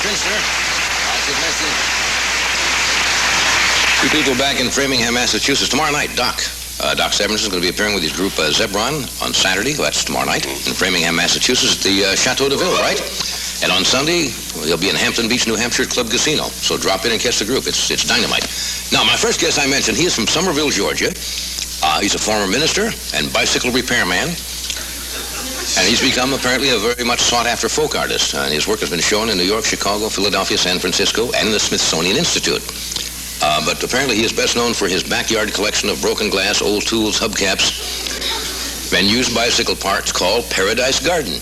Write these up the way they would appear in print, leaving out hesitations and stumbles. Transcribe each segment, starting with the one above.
Finster. That's your message. Two people back in Framingham, Massachusetts. Tomorrow night, Doc Severinsen is going to be appearing with his group Zebron on Saturday. That's tomorrow night in Framingham, Massachusetts at the Chateau de Ville, right? And on Sunday, he'll be in Hampton Beach, New Hampshire Club Casino. So drop in and catch the group. It's dynamite. Now, my first guest I mentioned, he is from Somerville, Georgia. He's a former minister and bicycle repairman. And he's become apparently a very much sought-after folk artist. And his work has been shown in New York, Chicago, Philadelphia, San Francisco, and in the Smithsonian Institute. But apparently he is best known for his backyard collection of broken glass, old tools, hubcaps, and used bicycle parts called Paradise Garden.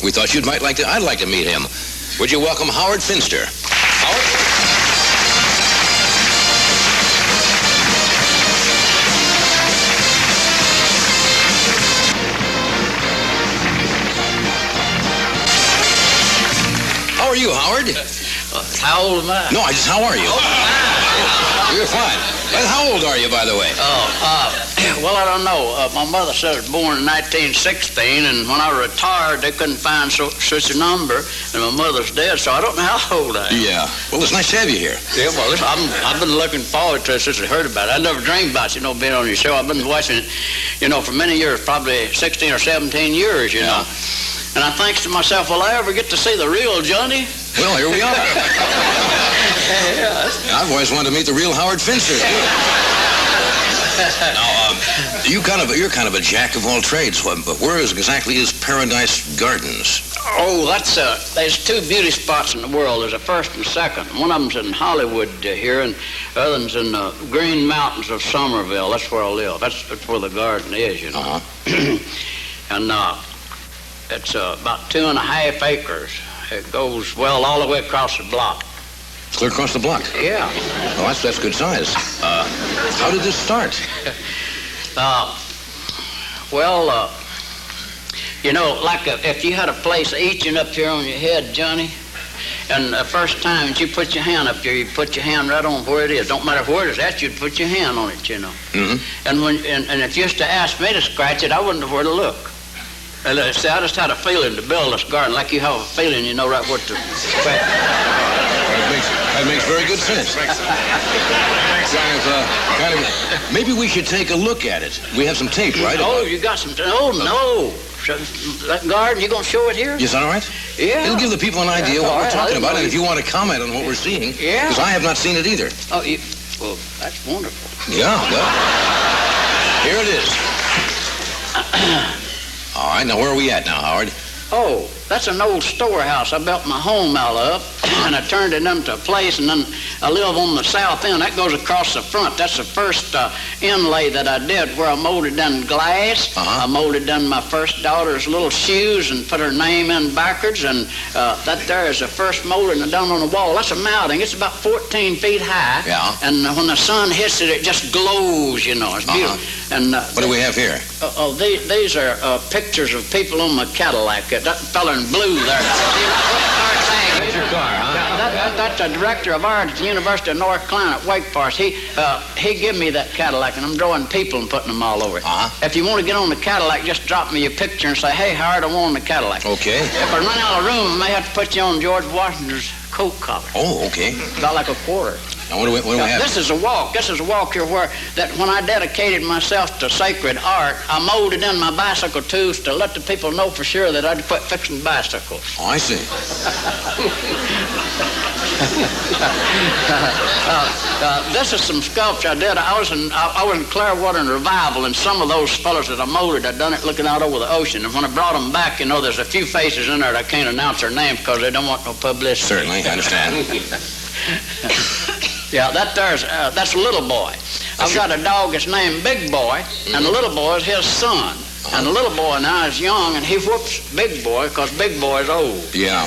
We thought I'd like to meet him. Would you welcome Howard Finster? Howard? How are you, Howard? How old am I? No, how are you? Oh, fine. You're fine. Well, how old are you, by the way? Well, I don't know. My mother said I was born in 1916, and when I retired, they couldn't find such a number, and my mother's dead, so I don't know how old I am. Yeah. Well, it's nice to have you here. Yeah, well, I've been looking forward to it since I heard about it. I never dreamed about, being on your show. I've been watching it, for many years, probably 16 or 17 years, know. And I think to myself, will I ever get to see the real Johnny? Well, here we are. Yeah. I've always wanted to meet the real Howard Finster. Now, you're kind of a jack of all trades. But where exactly is Paradise Gardens? Oh, there's two beauty spots in the world. There's a first and second. One of them's in Hollywood here, and the other one's in the Green Mountains of Somerville. That's where I live. That's where the garden is, Uh-huh. And it's about 2.5 acres. It goes, all the way across the block. Clear across the block? Yeah. Well, that's good size. How did this start? If you had a place itching up here on your head, Johnny, and the first time that you put your hand up there, you put your hand right on where it is. Don't matter where it is, you'd put your hand on it, Mm-hmm. And if you used to ask me to scratch it, I wouldn't know where to look. And I just had a feeling to build this garden, like you have a feeling, you know right what to scratch. That makes very good sense. Maybe we should take a look at it. We have some tape, right? Oh, you got some... Oh, no. That garden, you going to show it here? Is that all right? Yeah. It'll give the people an idea what we're talking about, and if you want to comment on what we're seeing. Yeah. Because I have not seen it either. Oh, well, that's wonderful. Yeah, well, here it is. All right, now where are we at now, Howard? Oh, that's an old storehouse I built my home out of, and I turned it into a place, and then I live on the south end. That goes across the front. That's the first inlay that I did, where I molded in glass. Uh-huh. I molded in my first daughter's little shoes and put her name in backwards, and that there is the first molding I done on the wall. That's a mounting. It's about 14 feet high. Yeah. And when the sun hits it, it just glows, It's beautiful. Uh-huh. And what do we have here? These are pictures of people on my Cadillac. That fella in blue there. That's your car, huh? That's the director of art at the University of North Carolina at Wake Forest. He gave me that Cadillac, and I'm drawing people and putting them all over it. Uh-huh. If you want to get on the Cadillac, just drop me a picture and say, hey, Howard, I want on the Cadillac. Okay. If I run out of room, I may have to put you on George Washington's coat collar. Oh, okay. About like a quarter. Now, what do we have? This is a walk. This is a walk here where when I dedicated myself to sacred art, I molded in my bicycle tools to let the people know for sure that I'd quit fixing bicycles. Oh, I see. This is some sculpture I did. I was in Clearwater and Revival, and some of those fellas that I molded, I'd done it looking out over the ocean. And when I brought them back, there's a few faces in there that I can't announce their names because they don't want no publicity. Certainly, I understand. Yeah, that's a little boy. I've got a dog that's named Big Boy, and the little boy is his son. And the little boy now is young, and he whoops Big Boy because Big Boy is old. Yeah,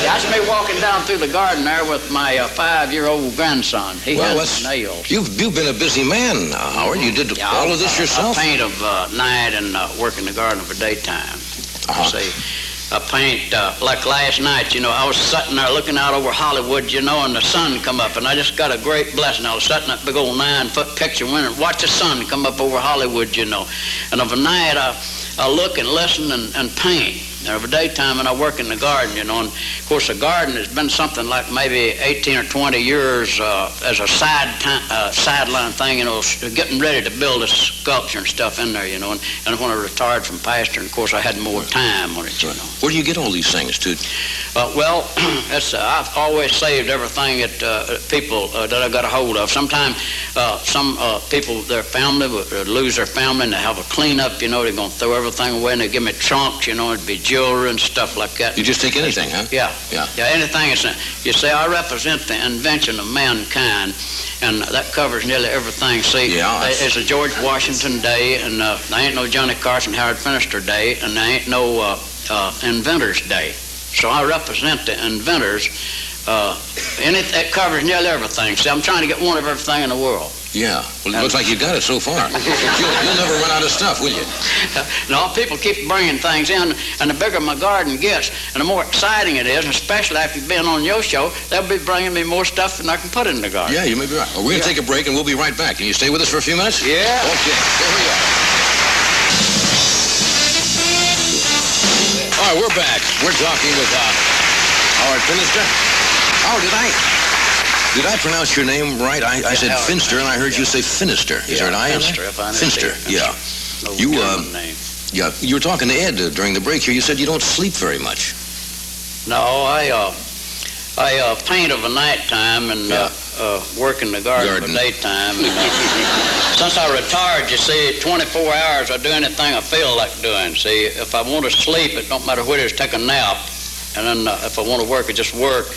That's me walking down through the garden there with my 5-year-old grandson. He has nails. You've been a busy man, Howard. You did all of this yourself? I paint of night and work in the garden for daytime. See. I paint, like last night, I was sitting there looking out over Hollywood, and the sun come up, and I just got a great blessing. I was sitting at that big old 9-foot picture window and watch the sun come up over Hollywood, And of a night, I look and listen and paint. of daytime, and I work in the garden, you know. And of course, the garden has been something like maybe 18 or 20 years as a sideline thing, you know, getting ready to build a sculpture and stuff in there, you know. And when I retired from pastoring, of course, I had more time on it, you know. Where do you get all these things, dude? Well, I've always saved everything that people that I got a hold of. Sometimes some people, their family would lose their family, and they have a cleanup, you know. They're going to throw everything away, and they give me trunks, you know. It'd be jewelry and stuff like that. You just take anything, huh? Yeah, anything. You say, I represent the invention of mankind, and that covers nearly everything. See, it's a George Washington Day, and there ain't no Johnny Carson, Howard Finster Day, and there ain't no Inventors Day. So I represent the inventors. It covers nearly everything. See, I'm trying to get one of everything in the world. Yeah. Well, it looks like you got it so far. You'll never run out of stuff, will you? No, people keep bringing things in, and the bigger my garden gets, and the more exciting it is, especially after you've been on your show, they'll be bringing me more stuff than I can put in the garden. Yeah, you may be right. Well, we're going to take a break, and we'll be right back. Can you stay with us for a few minutes? Yeah. Okay. Here we are. All right, we're back. We're talking with Howard Finster. Oh, did I pronounce your name right? I said Finster, and I heard you say Finister. Is there an I in there? Finster. Yeah. You were talking to Ed during the break here. You said you don't sleep very much. No, I paint of a nighttime and work in the garden of daytime. Since I retired, you see, 24 hours I do anything I feel like doing. See, if I want to sleep, it don't matter what it is, take a nap. And then if I want to work, I just work.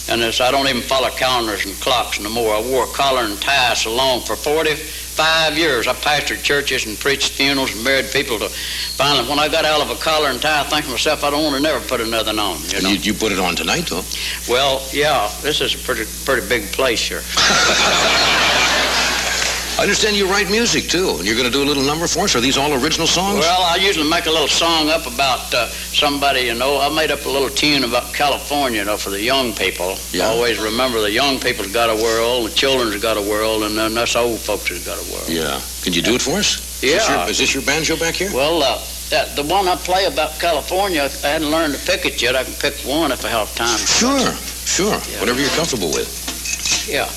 And I don't even follow calendars and clocks no more. I wore a collar and tie so long for 45 years. I pastored churches and preached funerals and married people. Finally, when I got out of a collar and tie, I think to myself, I don't want to never put another on. You know? You put it on tonight, though. Well, yeah, this is a pretty big place here. I understand you write music, too, and you're going to do a little number for us? Are these all original songs? Well, I usually make a little song up about somebody, you know. I made up a little tune about California, you know, for the young people. Yeah. Always remember the young people's got a world, the children's got a world, and then us old folks has got a world. Yeah. Can you do it for us? Yeah. Is this your banjo back here? Well, the one I play about California, I hadn't learned to pick it yet. I can pick one if I have time. Sure. Yeah. Whatever you're comfortable with. Yeah.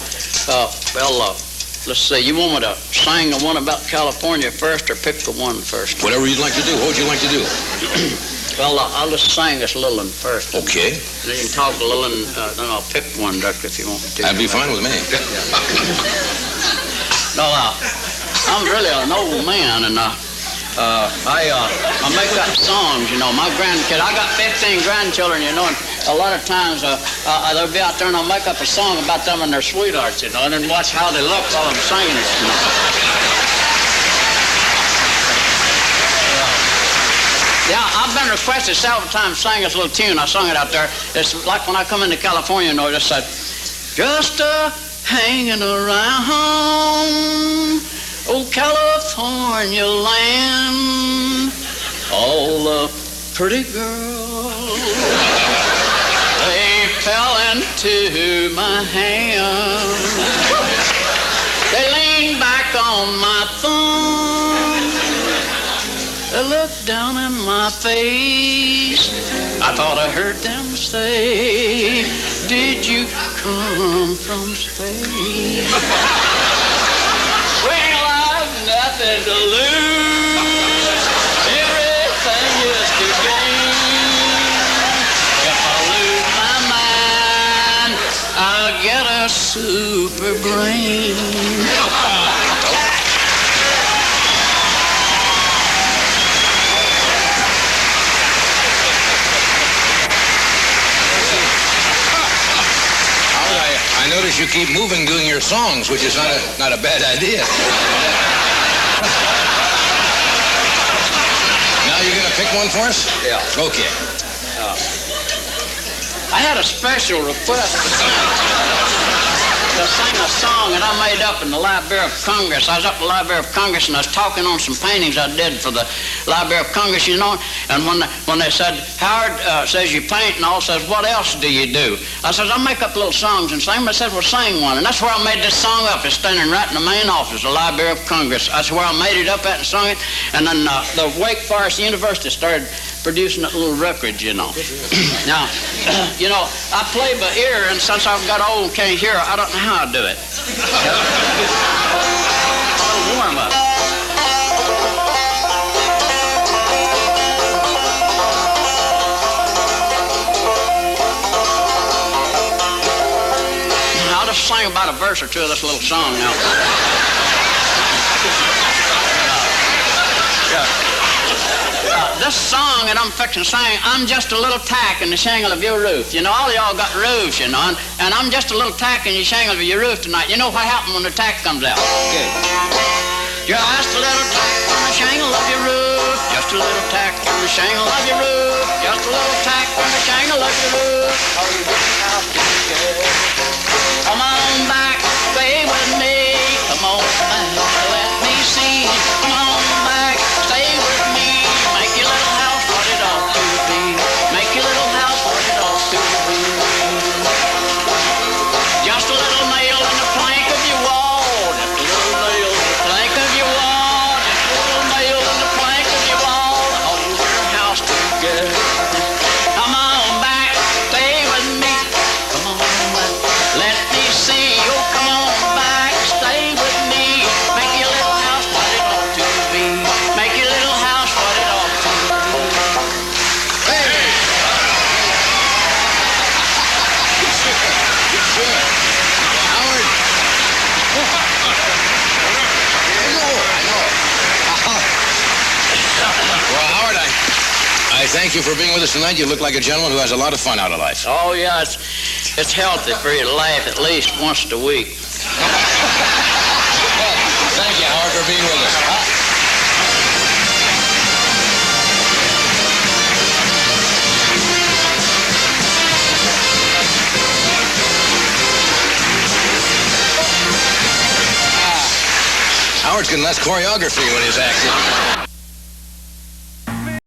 Let's see, you want me to sing the one about California first or pick the one first? Whatever you'd like to do. What would you like to do? Well, I'll just sing this little one first. Okay. Then you can talk a little, and then I'll pick one, Doctor, if you want to. That'd be fine with me. No, I'm really an old man, and I make up songs, you know. My grandkids, I got 15 grandchildren, you know, and a lot of times they'll be out there and I'll make up a song about them and their sweethearts, you know, and then watch how they look while I'm singing it, you know. Yeah, I've been requested several times to sing this little tune. I sung it out there. It's like when I come into California, you know, just said, just hanging around, oh, California land, all the pretty girls, they fell into my hands. They leaned back on my thumb. They looked down in my face. I thought I heard them say, did you come from space? Well, I've nothing to lose. Everything is to gain. If I lose my mind, I'll get a super brain. I notice you keep moving doing your songs, which is not a bad idea. Now you're going to pick one for us? Yeah. Okay. I had a special request to sing a song that I made up in the Library of Congress. I was up in the Library of Congress and I was talking on some paintings I did for the Library of Congress, you know, and when they said, Howard says you paint, and all says, what else do you do? I says, I make up little songs and sing them. I said, well, sing one. And that's where I made this song up. It's standing right in the main office of the Library of Congress. That's where I made it up at and sung it. And then the Wake Forest University started producing that little record, you know. Now, you know, I play by ear, and since I've got old and can't hear, I don't know how to do it. A little warm up. I'll just sing about a verse or two of this little song now. This song that I'm fixing to sing, I'm just a little tack in the shingle of your roof. You know, all of y'all got roofs, you know, and I'm just a little tack in the shingle of your roof tonight. You know what happens when the tack comes out? Good. Just a little tack on the shingle of your roof. Just a little tack on the shingle of your roof. Just a little tack on the shingle of your roof. Come on back, stay with me. Come on back, let me see. Come on back, stay with me. Make your little house what it ought to be. Make your little house what it ought to be. Just a little nail in the plank of your wall. Just a little nail in the plank of your wall. Just a little nail in the plank of your wall. To hold your house together. Come on back, stay with me. Come on back, let me see. Oh, come on back, stay with me. Make your little house what it ought to be. Make your little house what it ought to be. Hey! Good. Howard. I know. Well, Howard, I thank you for being with us tonight. You look like a gentleman who has a lot of fun out of life. Oh, yeah, it's healthy for you to laugh at least once a week. Well, thank you, Howard, for being with us. Howard's getting less choreography when he's acting.